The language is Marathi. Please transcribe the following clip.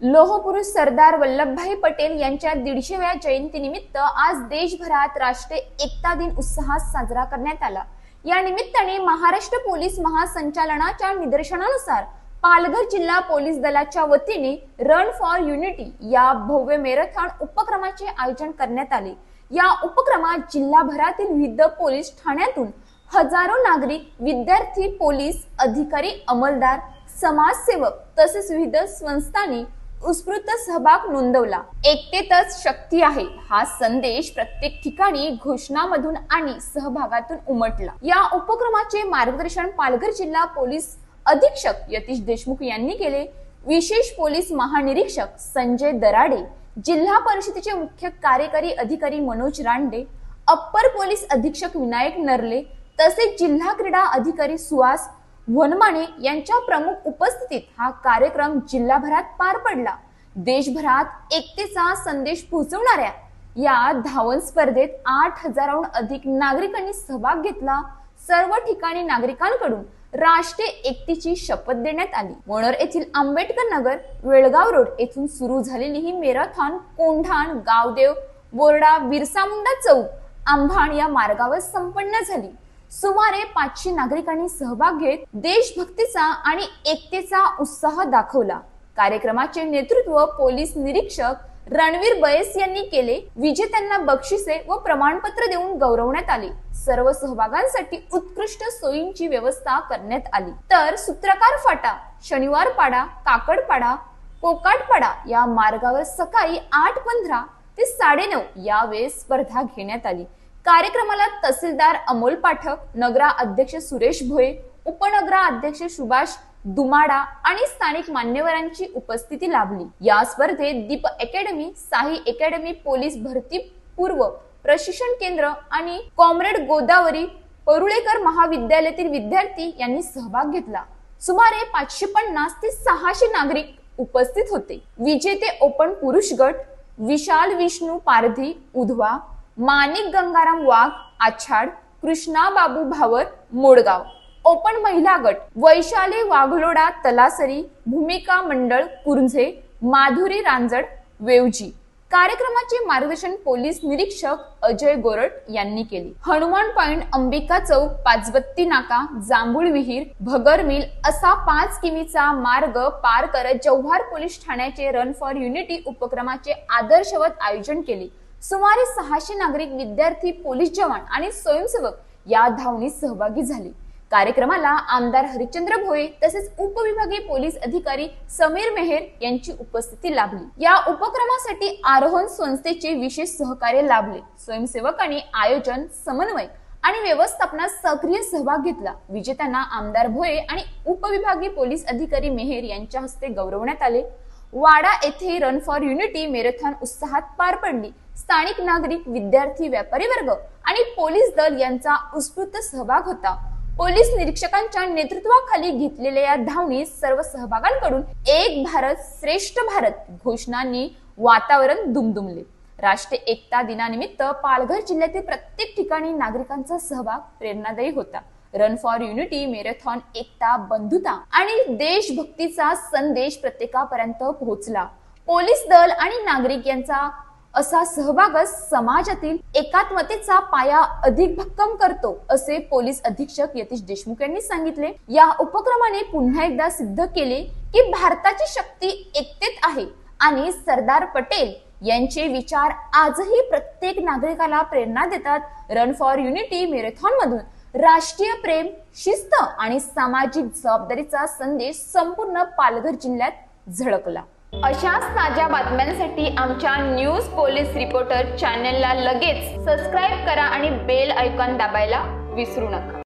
लोहपुरुष सरदार वल्लभभाई पटेल यांच्या 150व्या जयंतीनिमित्त आज देशभरात राष्ट्रीय एकता दिन उत्साहात साजरा करण्यात आला। या निमित्ताने महाराष्ट्र पोलीस महासंचालनाच्या निर्देशनानुसार पालघर जिल्हा पोलीस दलाच्या वतीने रन फॉर युनिटी या भव्य मॅरेथॉन उपक्रमाचे आयोजन करण्यात आले। या उपक्रमात जिल्हाभरातील विविध पोलीस ठाण्यातून हजारो नागरिक, विद्यार्थी, पोलीस अधिकारी, अंमलदार, समाजसेवक तसेच विविध संस्थांनी उत्स्फूर्त सहभाग नोंदवला। एकतेतच शक्ती आहे हा संदेश प्रत्येक ठिकाणी घोषणामधून आणि सहभागातून उमटला। या उपक्रमाचे मार्गदर्शन पालघर जिल्हा पोलीस अधीक्षक यतीश देशमुख यांनी केले। विशेष पोलीस महानिरीक्षक संजय दराडे, जिल्हा परिषदेचे मुख्य कार्यकारी अधिकारी मनोज रांडे, अप्पर पोलीस अधीक्षक विनायक नरले तसेच जिल्हा क्रीडा अधिकारी सुहास वनमाने यांच्या प्रमुख उपस्थितीत हा कार्यक्रम जिल्हाभरात पार पडला। देशभरात एकतेचा संदेश पोहोचवणाऱ्या या धावण स्पर्धेत 8000हून अधिक नागरिकांनी सहभाग घेतला। सर्व ठिकाणी नागरिकांकडून राष्ट्रीय एकतेची शपथ देण्यात आली। मोनोर येथील आंबेडकर नगर, वेळगाव रोड येथून सुरू झालेली ही मॅरेथॉन कोंढाण, गावदेव, बोर्डा, बिरसा मुंडा चौक, आंभाण या मार्गावर संपन्न झाली। सुमारे 500 नागरिकांनी सहभाग घेत देशभक्तीचा आणि एकतेचा उत्साह दाखवला। कार्यक्रमाचे नेतृत्व पोलीस निरीक्षक रणवीर बैस यांनी केले। विजेत्यांना बक्षिसे व प्रमाणपत्र देऊन गौरवण्यात आले। सर्व सहभागांसाठी उत्कृष्ट सोयींची व्यवस्था करण्यात आली। तर सूत्रकार फाटा, शनिवार पाडा, काकडपाडा, कोकाटपाडा या मार्गावर सकाळी 8:15 ते 9:30 या वेळेस स्पर्धा घेण्यात आली। कार्यक्रमाला तहसीलदार अमोल पाठक, नगरा अध्यक्ष सुरेश भोये, उपनगरा अध्यक्ष सुभाष दुमाडा आणि स्थानिक मान्यवरांची उपस्थिती लाभली। या स्पर्धेत दीप अकॅडमी, साही अकॅडमी, पोलीस भरती पूर्व प्रशिक्षण केंद्र आणि कॉम्रेड गोदावरी परुळेकर महाविद्यालयातील विद्यार्थी यांनी सहभाग घेतला। सुमारे 550 ते 600 नागरिक उपस्थित होते। विजेते ओपन पुरुष गट विशाल विष्णू पारधी उधवा, माणिक गंगाराम वाघ आछाड, कृष्णा बाबू भावर मोडगाव। ओपन महिला गट वैशाली वाघलोडा तलासरी, भूमिका मंडळ कुरंजे, माधुरी रांजड वेवजी। कार्यक्रमाचे मार्गदर्शन पोलीस निरीक्षक अजय गोरट यांनी केले। हनुमान पॉइंट, अंबिका चौक, पाचबत्ती नाका, जांभूळ विहीर, भगर मिल असा 5 किमीचा मार्ग पार करत जव्हार पोलीस ठाण्याचे रन फॉर युनिटी उपक्रमाचे आदर्शवत आयोजन केले। सुमारे 600 नागरिक, विद्यार्थी, पोलीस जवान आणि स्वयंसेवक या धावणीत सहभागी झाले। कार्यक्रमाला आमदार हरिश्चंद्र भोये तसेच उपविभागीय पोलीस अधिकारी समीर मेहर यांची उपस्थिती लाभली। या उपक्रमासाठी आरोहण संस्थेचे विशेष सहकार्य लाभले। स्वयंसेवकांनी आयोजन, समन्वय आणि व्यवस्थापनात सक्रिय सहभाग घेतला। विजेत्यांना आमदार भोये आणि उपविभागीय पोलीस अधिकारी मेहर यांच्या हस्ते गौरवण्यात आले। वाडा येथे रन फॉर युनिटी मॅरेथॉन उत्साहात पार पडली। स्थानिक नागरिक, विद्यार्थी, व्यापारी वर्ग आणि पोलीस दल यांचा उत्स्फूर्त सहभाग होता। पोलीस निरीक्षकांच्या नेतृत्वाखाली घेतलेल्या या धावणीत सर्व सहभागांकडून एक भारत श्रेष्ठ भारत घोषणांनी वातावरण दुमदुमले। राष्ट्रीय एकता दिनानिमित्त पालघर जिल्ह्यातील प्रत्येक ठिकाणी नागरिकांचा सहभाग प्रेरणादायी होता। रन फॉर युनिटी मॅरेथॉन एकता, बंधुता आणि देशभक्तीचा संदेश प्रत्येकापर्यंत पोहोचला। पोलीस दल आणि नागरिक यांचा असा सहभागच समाजातील एकात्मतेचा पाया अधिक भक्कम करतो, असे पोलीस अधीक्षक यतीश देशमुख यांनी सांगितले। या उपक्रमाने पुन्हा एकदा सिद्ध केले की भारताची शक्ती एकतेत आहे आणि सरदार पटेल यांचे विचार आजही प्रत्येक नागरिकाला प्रेरणा देतात। रन फॉर युनिटी मॅरेथॉन मधून राष्ट्रीय प्रेम, शिस्त आणि सामाजिक जबाबदारीचा संदेश संपूर्ण पालघर जिल्ह्यात झळकला। अशाच ताज्या बातम्यांसाठी आमच्या न्यूज पोलीस रिपोर्टर चॅनलला लगेच सबस्क्राइब करा आणि बेल आयकॉन दाबायला विसरू नका।